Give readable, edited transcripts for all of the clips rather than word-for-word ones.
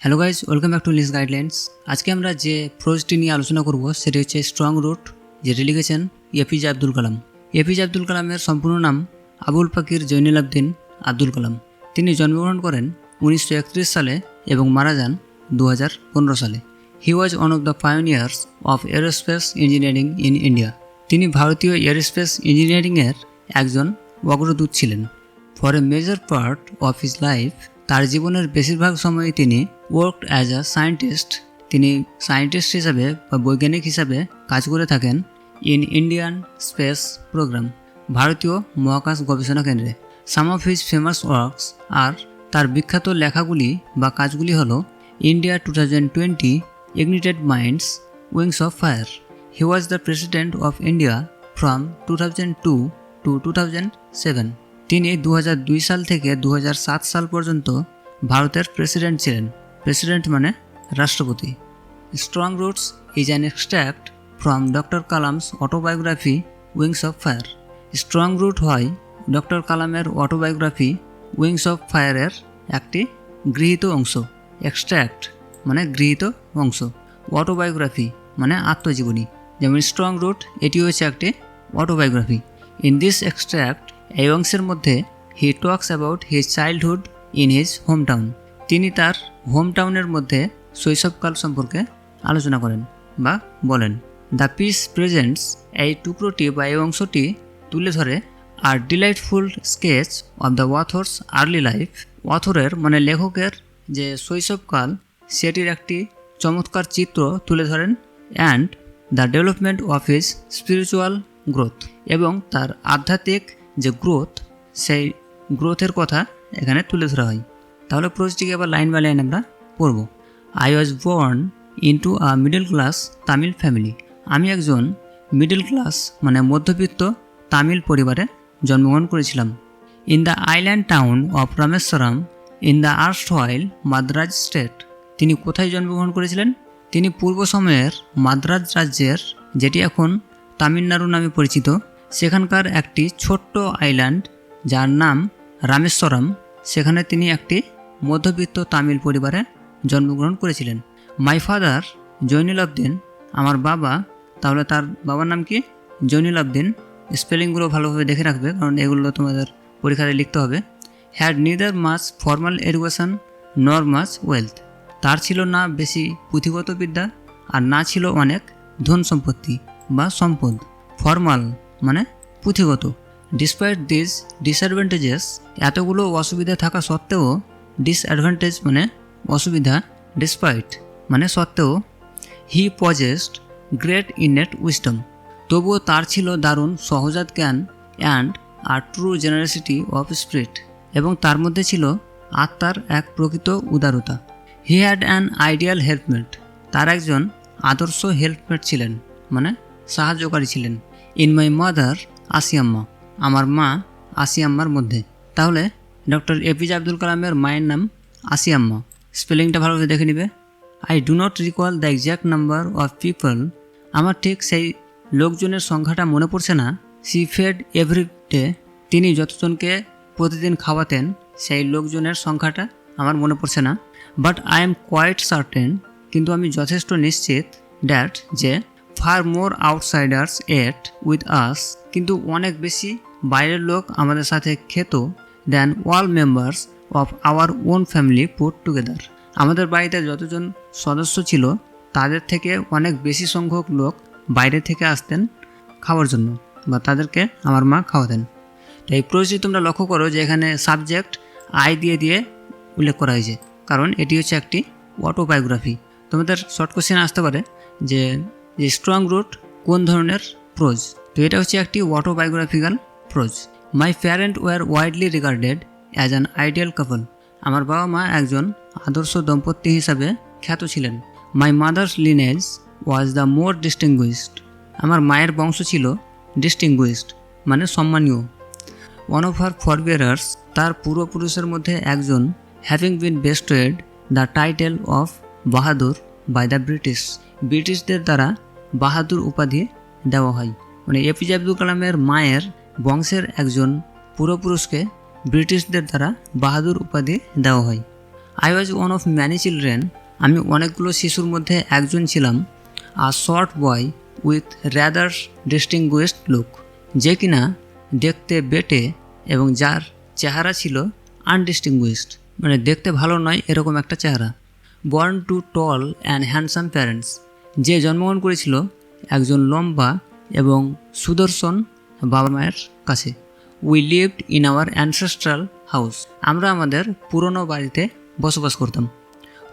Hello guys, welcome back to লিস guidelines. আজকে আমরা যে প্রোজটি নিয়ে আলোচনা করব সেটি হচ্ছে স্ট্রং রুট, যেটি লিখেছেন এপিজে আব্দুল কালাম। এপিজে আব্দুল কালামের সম্পূর্ণ নাম আবুল পাকির জৈনুল আবদিন আব্দুল কালাম। তিনি জন্মগ্রহণ করেন 1931 সালে এবং মারা যান 2015 সালে। He was one of the pioneers of aerospace engineering in India. তিনি ভারতীয় এরোস্পেস ইঞ্জিনিয়ারিংয়ের একজন অগ্রদূত ছিলেন। For a major part of his life, তার জীবনের বেশিরভাগ সময় তিনি ওয়ার্কড অ্যাজ আ সায়েন্টিস্ট। তিনি সায়েন্টিস্ট হিসাবে বা বৈজ্ঞানিক হিসাবে কাজ করে থাকেন ইন ইন্ডিয়ান স্পেস প্রোগ্রাম, ভারতীয় মহাকাশ গবেষণা কেন্দ্রে। Some of his famous works, আর তার বিখ্যাত লেখাগুলি বা কাজগুলি হল India 2020, ignited minds, wings of fire. He was the president of India from 2002 to 2007। তিনি 2002 সাল থেকে 2007 সাল পর্যন্ত ভারতের প্রেসিডেন্ট ছিলেন। প্রেসিডেন্ট মানে রাষ্ট্রপতি। Strong roots is an extract from doctor Kalam's autobiography wings of fire. Strong root হয় ডক্টর কালামের অটোবায়োগ্রাফি উইংস অফ ফায়ারের একটি গৃহীত অংশ। এক্সট্র্যাক্ট মানে গৃহীত অংশ, অটোবায়োগ্রাফি মানে আত্মজীবনী। যেমন স্ট্রং রুট, এটি হচ্ছে একটি অটোবায়োগ্রাফি। ইন দিস এক্সট্র্যাক্ট, এই অংশের মধ্যে he talks about his childhood in his home town. তিনি তার হোম টাউনের মধ্যে শৈশবকাল সম্পর্কে আলোচনা করেন বা বলেন। দ্য পিস প্রেজেন্টস, এই টুকরোটি বা এই অংশটি তুলে ধরে আর delightful sketch of the author's early life. অথরের মানে লেখকের যে শৈশবকাল, সেটির একটি চমৎকার চিত্র তুলে ধরেন। And the development of his spiritual growth, এবং তার আধ্যাত্মিক যে গ্রোথ, সেই গ্রোথের কথা এখানে তুলে ধরা হয়। তাহলে প্রোজটিকে আবার লাইন বাই লাইন আমরা পড়ব। I was born into a middle class Tamil family. আমি একজন মিডল ক্লাস মানে মধ্যবিত্ত তামিল পরিবারে জন্মগ্রহণ করেছিলাম। In the island town of Rameswaram in the erstwhile Madras state. তিনি কোথায় জন্মগ্রহণ করেছিলেন? তিনি পূর্ব সময়ের মাদ্রাজ রাজ্যের, যেটি এখন তামিলনাড়ু নামে পরিচিত, সেখানকার একটি ছোট্ট আইল্যান্ড যার নাম রামেশ্বরম, সেখানে তিনি একটি মধ্যবিত্ত তামিল পরিবারে জন্মগ্রহণ করেছিলেন। মাই ফাদার জৈনুল আবদিন, আমার বাবা, তাহলে তার বাবার নাম কি? জৈনুল আবদিন। স্পেলিংগুলো ভালোভাবে দেখে রাখবে, কারণ এগুলো তোমাদের পরীক্ষায় লিখতে হবে। Had neither much formal education নর মাচ ওয়েলথ। তার ছিল না বেশি পুঁথিগত বিদ্যা, আর না ছিল অনেক ধন সম্পত্তি বা সম্পদ। ফর্মাল মানে পুঁথিগত। ডিসপাইট দিস ডিসঅ্যাডভান্টেজেস, এতগুলো অসুবিধা থাকা সত্ত্বেও, ডিসঅ্যাডভান্টেজ মানে অসুবিধা, ডিসপাইট মানে সত্ত্বেও, he possessed great innate wisdom, তবুও তার ছিল দারুণ সহজাত জ্ঞান। অ্যান্ড আর ট্রু জেনারেসিটি অফ স্পিরিট, এবং তার মধ্যে ছিল আত্মার এক প্রকৃত উদারতা। He had an ideal helpmate, তার একজন আদর্শ হেল্পমেট ছিলেন মানে সাহায্যকারী ছিলেন। ইন মাই মাদার আসিয়াম্মা, আমার মা আসিয়াম্মার মধ্যে। তাহলে ডক্টর এপিজে আব্দুল কালামের মায়ের নাম আসিয়াম্মা। স্পেলিংটা ভালোভাবে দেখে নিবে। I do not recall the exact number of people, আমার ঠিক সেই লোকজনের সংখ্যাটা মনে পড়ছে না। সি ফেড এভরি ডে, তিনি যতজনকে প্রতিদিন খাওয়াতেন সেই লোকজনের সংখ্যাটা আমার মনে পড়ছে না। But I am quite certain, কিন্তু আমি যথেষ্ট নিশ্চিত, দ্যাট যে far more outsiders ate with us, কিন্তু অনেক বেশি বাইরের লোক আমাদের সাথে খেত, than all members of our own family put together. আমাদের বাড়িতে যতজন সদস্য ছিল তাদের থেকে অনেক বেশি সংখ্যক লোক বাইরে থেকে আসতেন খাওয়ার জন্য, বা তাদেরকে আমার মা খাওয়াতেন। তো এই প্রশ্নটি তোমরা লক্ষ্য করো যে এখানে সাবজেক্ট আই দিয়ে দিয়ে উল্লেখ করা হয়েছে, কারণ এটি হচ্ছে একটি অটোবায়োগ্রাফি। তোমাদের শর্ট কোশ্চেন আসতে পারে যে স্ট্রং রুট কোন ধরনের প্রোজ, তো এটা হচ্ছে একটি autobiographical prose. My parent were widely regarded as an ideal couple, আমার বাবা মা একজন আদর্শ দম্পতি হিসাবে খ্যাত ছিলেন। My mother's lineage was the more distinguished, আমার মায়ের বংশ ছিল ডিস্টিংগুইশড মানে সম্মানীয়। ওয়ান অফ হার ফরবিয়ারার্স, তার পূর্বপুরুষের মধ্যে একজন, having been vested the title of Bahadur by the British, ব্রিটিশদের দ্বারা বাহাদুর উপাধি দেওয়া হয়। মানে এপিজে আব্দুল কালামের মায়ের বংশের একজন পূর্বপুরুষকে ব্রিটিশদের দ্বারা বাহাদুর উপাধি দেওয়া হয়। I was one of many children, আমি অনেকগুলো শিশুর মধ্যে একজন ছিলাম। A short boy with rather distinguished look, যে কিনা দেখতে বেটে এবং যার চেহারা ছিল আনডিস্টিংগুইশড, মানে দেখতে ভালো নয় এরকম একটা চেহারা। Born to tall and handsome parents, যে জন্মগ্রহণ করেছিল একজন লম্বা এবং সুদর্শন বাবা মায়ের কাছে। We lived in our ancestral house, আমরা আমাদের পুরনো বাড়িতে বসবাস করতাম।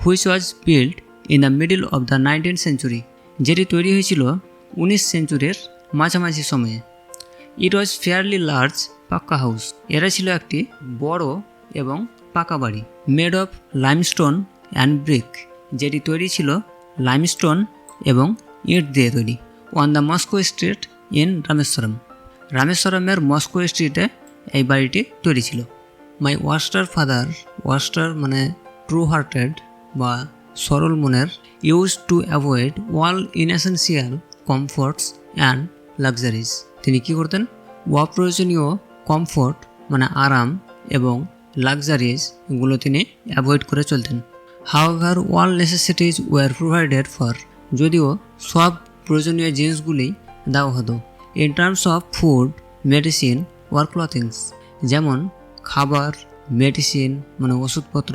Which was build in the middle of the 19th century, যেটি তৈরি হয়েছিল 19 সেঞ্চুরির মাঝামাঝি সময়ে। It was fairly large pucca house, এরা ছিল একটি বড় এবং পাকা বাড়ি। Made of limestone and brick, যেটি তৈরি ছিল লাইমস্টোন এবং ইট দিয়ে তৈরি। On the mosque street in Rameswaram, রামেশ্বরমের মস্কো স্ট্রিটে এই বাড়িটি তৈরি ছিল। মাই ওয়াস্টার ফাদার, ওয়াস্টার মানে ট্রু হার্টেড বা সরল মনের, used to avoid all inessential comforts and luxuries, তিনি কী করতেন? অপ্রয়োজনীয় কমফোর্ট মানে আরাম এবং লাক্সারিজ এগুলো তিনি অ্যাভয়েড করে চলতেন। However all necessities were provided for, যদিও সব প্রয়োজনীয় জিনিসগুলি দেওয়া হতো। In terms of food, medicine were clothings, যেমন খাবার, মেডিসিন মানে ওষুধপত্র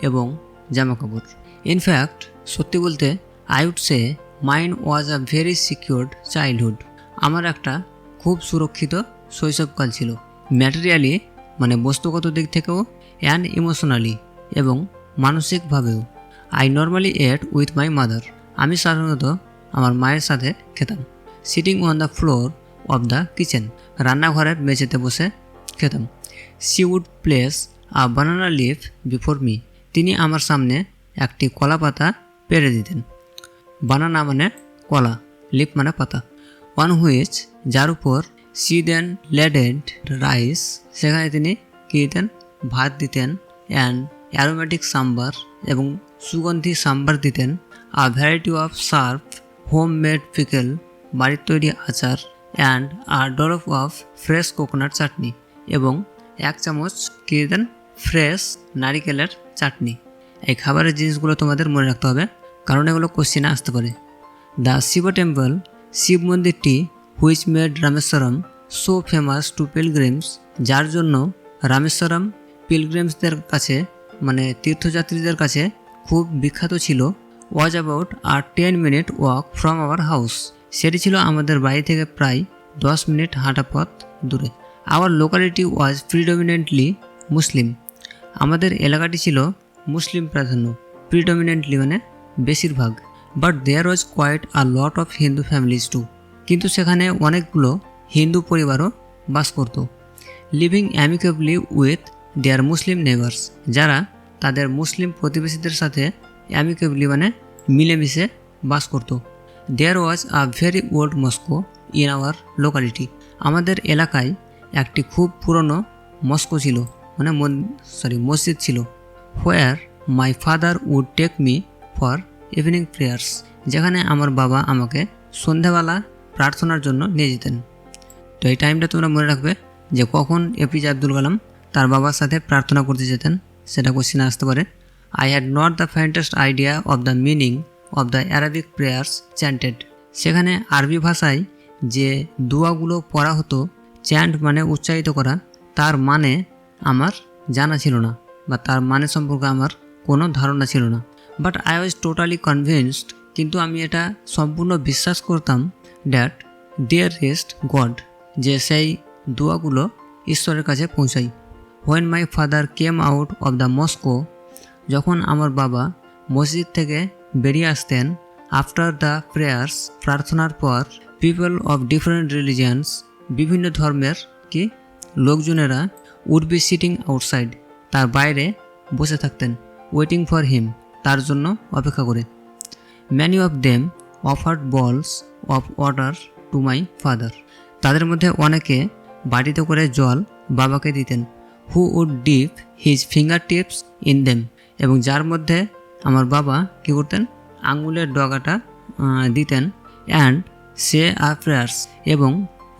এবং জামাকাপড়। ইনফ্যাক্ট সত্যি বলতে I would say mine was a very secured childhood, আমার একটা খুব সুরক্ষিত শৈশবকাল ছিল। ম্যাটেরিয়ালি মানে বস্তুগত দিক থেকেও অ্যান্ড ইমোশনালি এবং মানসিকভাবেও। I normally ate with my mother, আমি সাধারণত আমার মায়ের সাথে খেতাম। Sitting on the floor of the kitchen, রান্নাঘরের মেঝেতে বসে খেতাম। She would place a banana leaf before me, তিনি আমার সামনে একটি কলা পাতা পেরে দিতেন। বানানা মানে কলা, লিফ মানে পাতা। ওয়ান হুইচ, যার উপর সি দেন লেডেড রাইস, সেখানে তিনি কী দিতেন? ভাত দিতেন। অ্যান্ড অ্যারোমেটিক সাম্বার, এবং সুগন্ধি সাম্বার দিতেন। A variety of sharp, home made pickle, বাড়ির তৈরি আচার। And a dollop of fresh coconut chutney, এবং 1 চামচ কী দিতেন? ফ্রেশ নারিকেলের চাটনি। এই খাবারের জিনিসগুলো তোমাদের মনে রাখতে হবে, কারণ এগুলো কোশ্চেনে আসতে পারে। দ্য শিব টেম্পল, শিব মন্দিরটি, which made Rameswaram so famous to pilgrims, যার জন্য রামেশ্বরম পিলগ্রিমসদের কাছে মানে তীর্থযাত্রীদের কাছে খুব বিখ্যাত ছিল। ওয়াজ অ্যাবাউট আর 10 minute walk from our house, সেটি ছিল আমাদের বাড়ি থেকে প্রায় 10 মিনিট হাঁটা পথ দূরে। Our locality was predominantly Muslim, আমাদের এলাকাটি ছিল মুসলিম প্রাধান্য। প্রিডমিনেন্টলি মানে বেশিরভাগ। But there was quite a lot of Hindu families too, কিন্তু সেখানে অনেকগুলো হিন্দু পরিবারও বাস করত। Living amicably with their Muslim neighbours, যারা তাদের মুসলিম প্রতিবেশীদের সাথে অ্যামিকেবলি মানে মিলেমিশে বাস করত। There was a very old mosque in our locality, আমাদের এলাকায় একটি খুব পুরনো মস্কো ছিল মানে মসজিদ ছিল। Where my father would take me for evening prayers, যেখানে আমার বাবা আমাকে সন্ধ্যাবেলা প্রার্থনার জন্য নিয়ে যেতেন। তো এই টাইমটা তোমরা মনে রাখবে যে কখন এপিজে আব্দুল কালাম তার বাবার সাথে প্রার্থনা করতে যেতেন, সেটা কোশ্চেনে আসতে পারে। I had not the faintest idea of the meaning of the Arabic prayers chanted, সেখানে আরবি ভাষায় যে দোয়াগুলো পড়া হতো, চ্যান্ট মানে উচ্চারিত করা, তার মানে আমার জানা ছিল না বা তার মানে সম্পর্কে আমার কোনো ধারণা ছিল না। But I was totally convinced, কিন্তু আমি এটা সম্পূর্ণ বিশ্বাস করতাম, দ্যাট দেয়ার রেস্ট গড, যে সেই দোয়াগুলো ঈশ্বরের কাছে পৌঁছাই। When my father came out of the Moscow, যখন আমার বাবা মসজিদ থেকে বেরিয়ে আসতেন, আফটার দ্য প্রেয়ার্স, প্রার্থনার পর, পিপল অফ ডিফারেন্ট রিলিজিয়ান্স, বিভিন্ন ধর্মের কি লোকজনেরা, উড বি সিটিং আউটসাইড, তার বাইরে বসে থাকতেন, ওয়েটিং ফর হিম, তার জন্য অপেক্ষা করে। Many of them offered bowls of water to my father, তাদের মধ্যে অনেকে বাড়িতে করে জল বাবাকে দিতেন। Who would dip his fingertips in them, এবং যার মধ্যে আমার বাবা কী করতেন? আঙুলের ডগাটা দিতেন। অ্যান্ড সে আ প্রেয়ার্স, এবং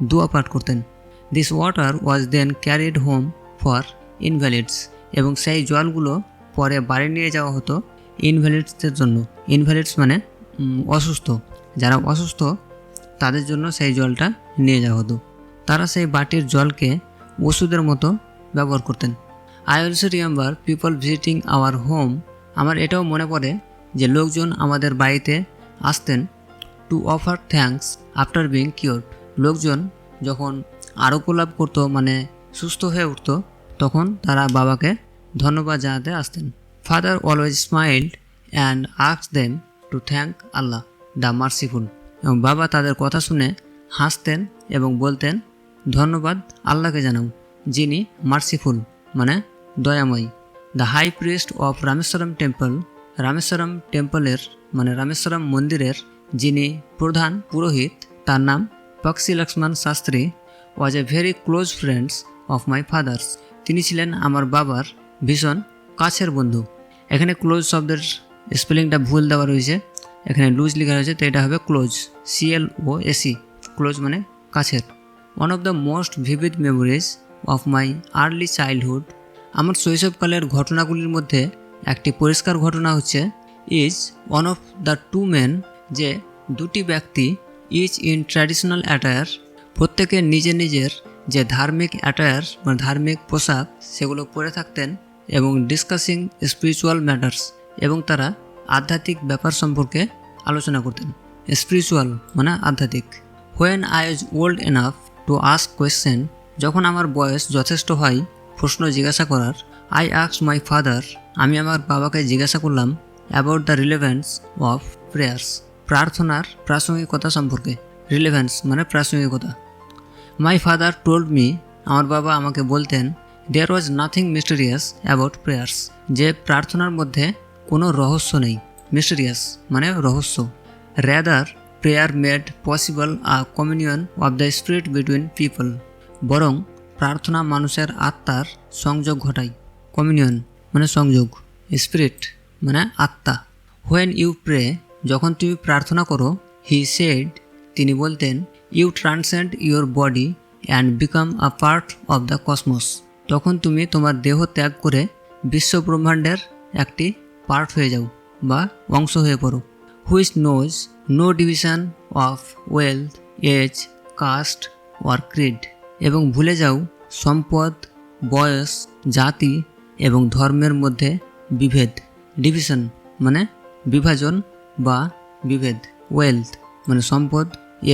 দোয়া পাঠ করতেন। This water was then carried home for invalids, এবং সেই জলগুলো পরে বাড়ি নিয়ে যাওয়া হতো ইনভ্যালিডসদের জন্য। ইনভ্যালিডস মানে অসুস্থ, যারা অসুস্থ তাদের জন্য সেই জলটা নিয়ে যাওয়া হতো। তারা সেই বাটির জলকে ওষুধের মতো ব্যবহার করতেন। I also remember people visiting our home. আমার এটাও মনে পড়ে যে লোকজন আমাদের বাড়িতে আসতেন to offer thanks after being cured. লোকজন যখন আরোগ্য লাভ করতো, মানে সুস্থ হয়ে উঠতো, তখন তারা বাবাকে ধন্যবাদ জানাতে আসতেন। Father always smiled and asked them to thank Allah the merciful. এবং বাবা তাদের কথা শুনে হাসতেন এবং বলতেন, ধন্যবাদ আল্লাহকে জানাও যিনি মার্সিফুল মানে দয়াময়ী। The high priest of Rameswaram temple, Rameswaram টেম্পলের মানে রামেশ্বরম মন্দিরের যিনি প্রধান পুরোহিত, তার নাম Pakshi Lakshmana Shastri, was a very close friends of my father's. তিনি ছিলেন আমার বাবার ভীষণ কাছের বন্ধু। এখানে ক্লোজ শব্দের স্পেলিংটা ভুল দেওয়া রয়েছে, এখানে লুজ লেখা রয়েছে, তো এটা হবে ক্লোজ, CLOSE, ক্লোজ মানে কাছের। One of the most vivid memories of my early childhood, আমার শৈশবকালের ঘটনাগুলির মধ্যে একটি পরিষ্কার ঘটনা হচ্ছে is one of the two men, যে দুটি ব্যক্তি ইজ ইন ট্র্যাডিশনাল অ্যাটায়ার, প্রত্যেকে নিজের নিজের যে ধার্মিক অ্যাটায়ার বা ধার্মিক পোশাক সেগুলো পরে থাকতেন, এবং ডিসকাসিং স্পিরিচুয়াল ম্যাটার্স, এবং তারা আধ্যাত্মিক ব্যাপার সম্পর্কে আলোচনা করতেন। স্পিরিচুয়াল মানে আধ্যাত্মিক। When I was old enough to ask question, যখন আমার বয়স যথেষ্ট হয় প্রশ্ন জিজ্ঞাসা করার, আই আস্কড মাই ফাদার, আমি আমার বাবাকে জিজ্ঞাসা করলাম about the relevance of prayers, প্রার্থনার প্রাসঙ্গিকতা সম্পর্কে। রিলেভেন্স মানে প্রাসঙ্গিকতা। মাই ফাদার টোল্ড মি, আমার বাবা আমাকে বলতেন, there was nothing mysterious about prayers, যে প্রার্থনার মধ্যে কোনো রহস্য নেই। মিস্টেরিয়াস মানে রহস্য। Rather prayer made possible a communion of the spirit between people, বরং প্রার্থনা মানুষের আত্মার সংযোগ ঘটায়। কমিউনিয়ন মানে সংযোগ, স্পিরিট মানে আত্মা। হোয়েন ইউ প্রে, যখন তুমি প্রার্থনা করো, হি সেড, তিনি বলতেন, you transcend your body and become a part of the cosmos, তখন তুমি তোমার দেহ ত্যাগ করে বিশ্ব ব্রহ্মাণ্ডের একটি পার্ট হয়ে যাও বা অংশ হয়ে পড়ো। Which knows no division of wealth, age, caste or creed, এবং ভুলে যাও সম্পদ, বয়স, জাতি এবং ধর্মের মধ্যে বিভেদ। ডিভিশন মানে বিভাজন বা বিভেদ। ওয়েলথ মানে সম্পদ,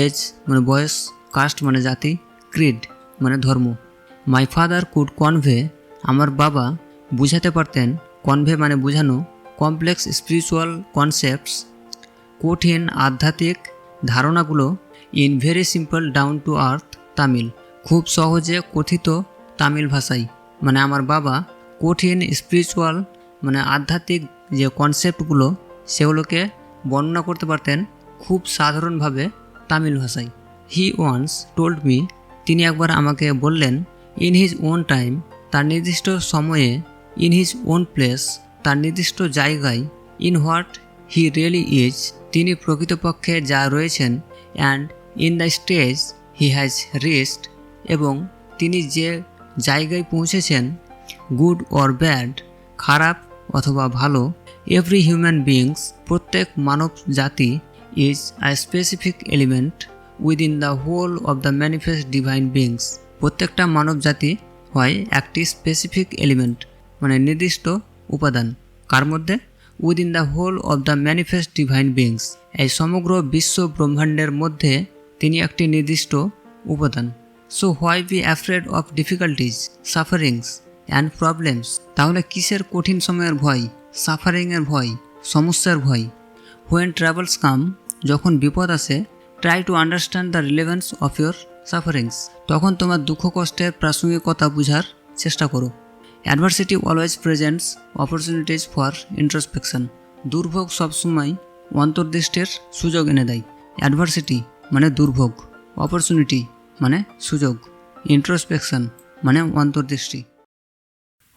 এজ মানে বয়স, কাস্ট মানে জাতি, ক্রিড মানে ধর্ম। মাই ফাদার কুড কনভে, আমার বাবা বুঝাতে পারতেন, কনভে মানে বোঝানো, কমপ্লেক্স স্পিরিচুয়াল কনসেপ্টস, কঠিন আধ্যাত্মিক ধারণাগুলো, in very simple down to earth Tamil, খুব সহজে কথিত তামিল ভাষায়। মানে আমার বাবা কঠিন স্পিরিচুয়াল মানে আধ্যাত্মিক যে কনসেপ্টগুলো সেগুলোকে বর্ণনা করতে পারতেন খুব সাধারণভাবে তামিল ভাষায়। হি ওয়ান্স টোল্ড মি, তিনি একবার আমাকে বললেন, ইন হিজ ওন টাইম, তার নির্দিষ্ট সময়ে, ইন হিজ ওন প্লেস, তার নির্দিষ্ট জায়গায়, in what he really is, তিনি প্রকৃতপক্ষে যা রয়েছেন, and in the stage he has reached, এবং তিনি যে জায়গায় পৌঁছেছেন, গুড অর ব্যাড, খারাপ অথবা ভালো, এভরি হিউম্যান বিংস, প্রত্যেক মানব জাতি, is a specific element within the whole of the manifest divine beings, প্রত্যেকটা মানব জাতি হয় একটি স্পেসিফিক এলিমেন্ট মানে নির্দিষ্ট উপাদান, কার মধ্যে, within the whole of the manifest divine beings, এই সমগ্র বিশ্ব ব্রহ্মাণ্ডের মধ্যে তিনি একটি নির্দিষ্ট উপাদান। So why be afraid of difficulties, sufferings and problems, তাহলে কিসের কঠিন সময়ের ভয়, সাফারিংয়ের ভয়, সমস্যার ভয়। হোয়েন ট্রাভেলস কাম, যখন বিপদ আসে, try to understand the relevance of your sufferings, তখন তোমার দুঃখ কষ্টের প্রাসঙ্গিকতা বোঝার চেষ্টা করো। Adversity always presents opportunities for introspection, দুর্ভোগ সবসময় অন্তর্দৃষ্টির সুযোগ এনে দেয়। অ্যাডভার্সিটি মানে দুর্ভোগ, অপরচুনিটি মানে সুযোগ, ইন্ট্রোস্পেকশন মানে অন্তর্দৃষ্টি।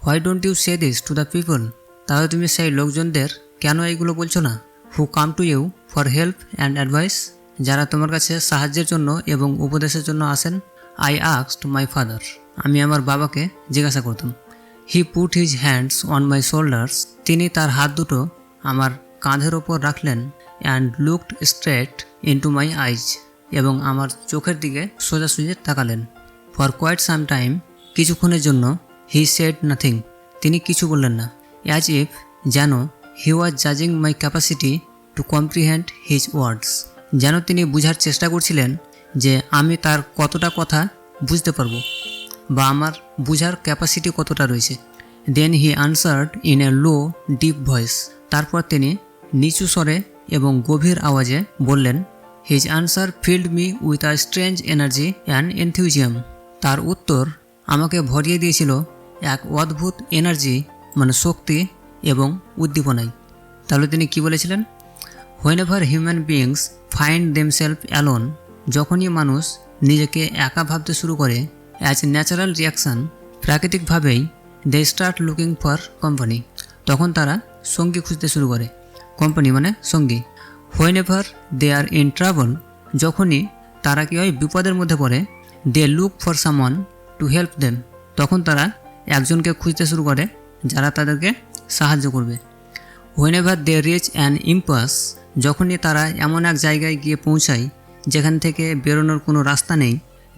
Why don't you say this to the people, তাহলে তুমি সেই লোকজনদের কেন এইগুলো বলছো না? Who come to you for help and advice, যারা তোমার কাছে সাহায্যের জন্য এবং উপদেশের জন্য আসেন। আই আস্কড মাই ফাদার, আমি আমার বাবাকে জিজ্ঞাসা করতাম। He put his hands on my shoulders, তিনি তার হাত দুটো আমার কাঁধের ওপর রাখলেন। And looked straight into my eyes, এবং আমার চোখের দিকে সোজাসুজি তাকালেন। ফর কোয়াইট সাম টাইম, কিছুক্ষণের জন্য, হি সেড নাথিং, তিনি কিছু বললেন না। অ্যাজ ইফ, যেন, হি ওয়াজ জাজিং my capacity to comprehend his words, যেন তিনি বুঝার চেষ্টা করছিলেন যে আমি তার কতটা কথা বুঝতে পারবো, বা আমার বুঝার ক্যাপাসিটি কতটা রয়েছে। Then he answered in a low deep voice, তারপর তিনি নিচু স্বরে এবং গভীর আওয়াজে বললেন। His answer filled me with a strange energy and enthusiasm, তার উত্তর আমাকে ভরিয়ে দিয়েছিল এক অদ্ভুত এনার্জি, মানে শক্তি এবং উদ্দীপনায়। তাহলে তিনি কি বলেছিলেন? Whenever human beings find themself alone, যখনই মানুষ নিজেকে একা ভাবতে শুরু করে, অ্যাজ ন্যাচারাল রিয়াকশান, প্রাকৃতিকভাবেই, they start looking for company, তখন তারা সঙ্গী খুঁজতে শুরু করে। কোম্পানি মানে সঙ্গী। হোয়েনেভার দে আর ইন ট্রাভেল, যখনই তারা কি হয় বিপদের মধ্যে পড়ে, they look for someone to help them, তখন তারা একজনকে খুঁজতে শুরু করে যারা তাদেরকে সাহায্য করবে। হোয়েনেভার দে রিচ অ্যান ইম্পাস, যখনই তারা এমন এক জায়গায় গিয়ে পৌঁছায় যেখান থেকে বেরোনোর কোনো রাস্তা নেই,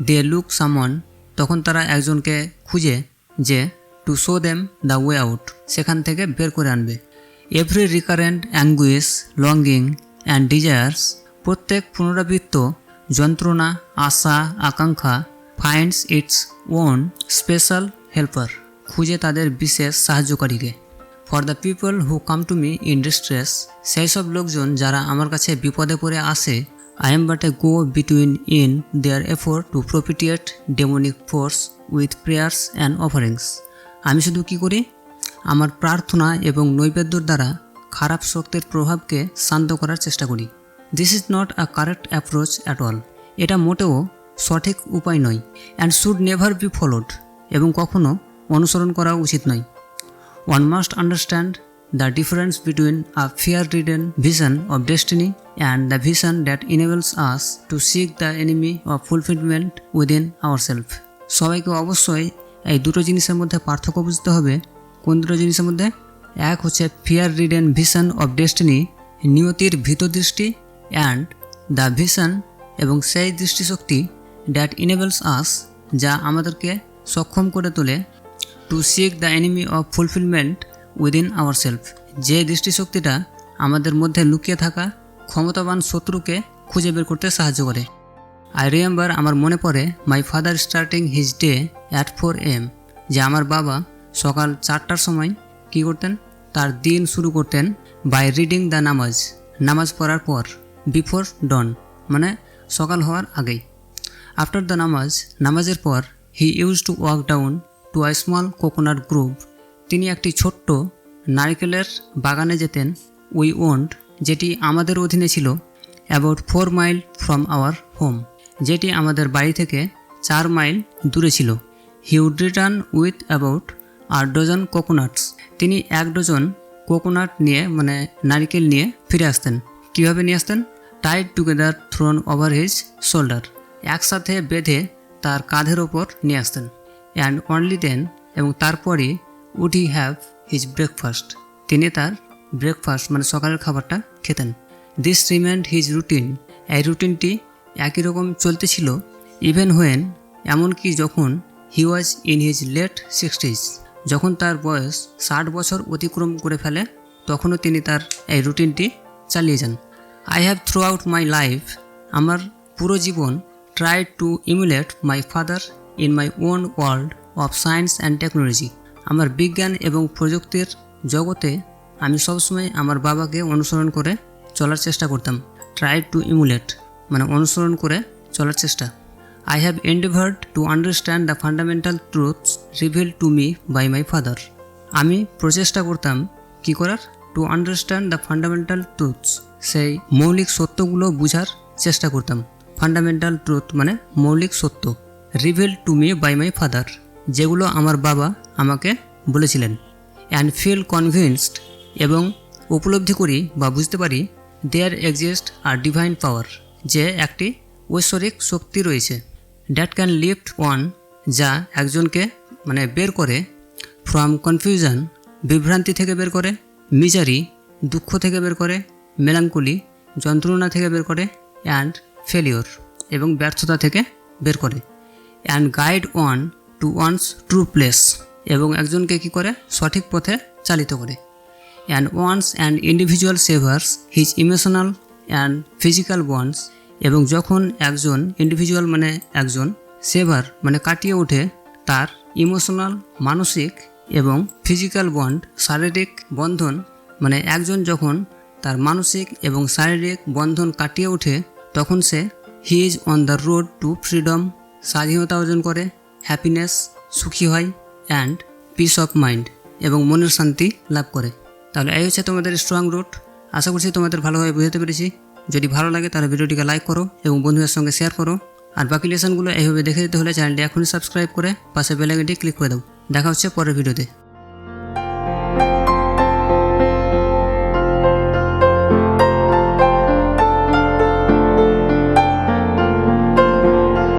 দে লুক সামওয়ান, তখন তারা একজনকে খুঁজে যে to show them the way out, সেখান থেকে বের করে আনবে। Every recurrent anguish, longing and desires, প্রত্যেক পুনরাবৃত্ত যন্ত্রণা, আশা, আকাঙ্ক্ষা, finds its own special helper, খুঁজে তাদের বিশেষ সাহায্যকারীকে। For the people who come to me in distress, সেই সব লোকজন যারা আমার কাছে বিপদে পড়ে আসে, I am but a go between in their effort to propitiate demonic force with prayers and offerings, আমি শুধু কি করি? আমার প্রার্থনা এবং নৈবেদ্যর দ্বারা খারাপ শক্তির প্রভাবকে শান্ত করার চেষ্টা করি। This is not a correct approach at all, এটা মোটেও সঠিক উপায় নয়। And should never be followed, এবং কখনও অনুসরণ করা উচিত নয়। One must understand the difference between a fear ridden vision of destiny and the vision that enables us to seek the enemy of fulfilment within ourself. সবাইকে অবশ্যই এই দুটো জিনিসের মধ্যে পার্থক্য বুঝতে হবে। কোন দুটো জিনিসের মধ্যে? এক হচ্ছে ফিয়ার-রিডেন ভিশন অফ ডেস্টিনি, নিয়তির ভীতদৃষ্টি, অ্যান্ড দ্য ভিশন, এবং সেই দৃষ্টিশক্তি, দ্যাট ইনেবলস আস, যা আমাদেরকে সক্ষম করে তোলে, to seek the enemy of fulfilment within ourself, যে দৃষ্টিশক্তিটা আমাদের মধ্যে লুকিয়ে থাকা ক্ষমতাবান শত্রুকে খুঁজে বের করতে সাহায্য করে। আই রিমেম্বার, আমার মনে পড়ে, my father starting his day at 4 AM, যে আমার বাবা সকাল 4টার সময় কী করতেন? তার দিন শুরু করতেন বাই রিডিং দ্য নামাজ, নামাজ পড়ার পর, বিফোর ডন মানে সকাল হওয়ার আগেই। আফটার দ্য নামাজ, নামাজের পর, he use to walk down to I small coconut গ্রুভ, তিনি একটি ছোট্ট নারকেলের বাগানে যেতেন। উই ওন্ড, যেটি আমাদের অধীনে ছিল, about 4 mile from our home, যেটি আমাদের বাড়ি থেকে 4 মাইল দূরে ছিল। He would return with about 8 dozen coconuts, তিনি 1 ডজন কোকোনাট নিয়ে মানে নারকেল নিয়ে ফিরে আসতেন। কীভাবে নিয়ে আসতেন? Tied together thrown over his shoulder, একসাথে বেঁধে তার কাঁধের ওপর নিয়ে আসতেন। অ্যান্ড অনলি দেন, এবং তারপরই, would he have his breakfast, তিনি তার ব্রেকফাস্ট মানে সকালের খাবারটা খেতেন। দিস রিমেন্ড হিজ রুটিন, এই রুটিনটি একই রকম চলতেছিল। ইভেন হোয়েন, এমনকি যখন, he was in his late 60s, যখন তার বয়স 60 বছর অতিক্রম করে ফেলে, তখনও তিনি তার এই রুটিনটি চালিয়ে যান। I have throughout my life, আমার পুরো জীবন, tried to emulate my father in my own world of science and technology, আমার বিজ্ঞান এবং প্রযুক্তির জগতে আমি সবসময় আমার বাবাকে অনুসরণ করে চলার চেষ্টা করতাম। ট্রাইড টু ইমুলেট মানে অনুসরণ করে চলার চেষ্টা। I have endeavored to understand the fundamental truths revealed to me by my father, আমি প্রচেষ্টা করতাম কি করার? To understand the fundamental truths, সেই মৌলিক সত্যগুলো বুঝার চেষ্টা করতাম। ফান্ডামেন্টাল ট্রুথ মানে মৌলিক সত্য। Revealed to me by my father, যেগুলো আমার বাবা আমাকে বলেছিলেন। অ্যান্ড ফিল কনভিন্সড, এবং উপলব্ধি করি বা বুঝতে পারি, দেয়ার এক্সিস্ট আর ডিভাইন পাওয়ার, যে একটি ঐশ্বরিক শক্তি রয়েছে, দ্যাট ক্যান লিফট ওয়ান, যা একজনকে মানে বের করে, ফ্রম কনফিউশন বিভ্রান্তি থেকে বের করে, মিজারি দুঃখ থেকে বের করে, মেলাঙ্কলি যন্ত্রণা থেকে বের করে, অ্যান্ড ফেলিওর এবং ব্যর্থতা থেকে বের করে, and guide one to one's true place এবং একজনকে কী করে সঠিক পথে চালিত করে, and once and individual severs his emotional and physical bonds এবং যখন একজন ইন্ডিভিজুয়াল মানে একজন সেভার মানে কাটিয়ে ওঠে তার ইমোশনাল মানসিক এবং ফিজিক্যাল বন্ড শারীরিক বন্ধন, মানে একজন যখন তার মানসিক এবং শারীরিক বন্ধন কাটিয়ে ওঠে তখন সে he is on the road to freedom স্বাধীনতা অর্জন করে, হ্যাপিনেস সুখী হয়, অ্যান্ড পিস অফ মাইন্ড এবং মনের শান্তি লাভ করে। তাহলে এই হচ্ছে তোমাদের স্ট্রং রুট। আশা করছি তোমাদের ভালোভাবে বুঝতে পেরেছি। যদি ভালো লাগে তাহলে ভিডিওটিকে লাইক করো এবং বন্ধুদের সঙ্গে শেয়ার করো। আর বাকি লেসনগুলো এইভাবে দেখে দিতে হলে চ্যানেলটি এখনই সাবস্ক্রাইব করে পাশে বেল আইকনটি ক্লিক করে দাও। দেখা হচ্ছে পরের ভিডিওতে।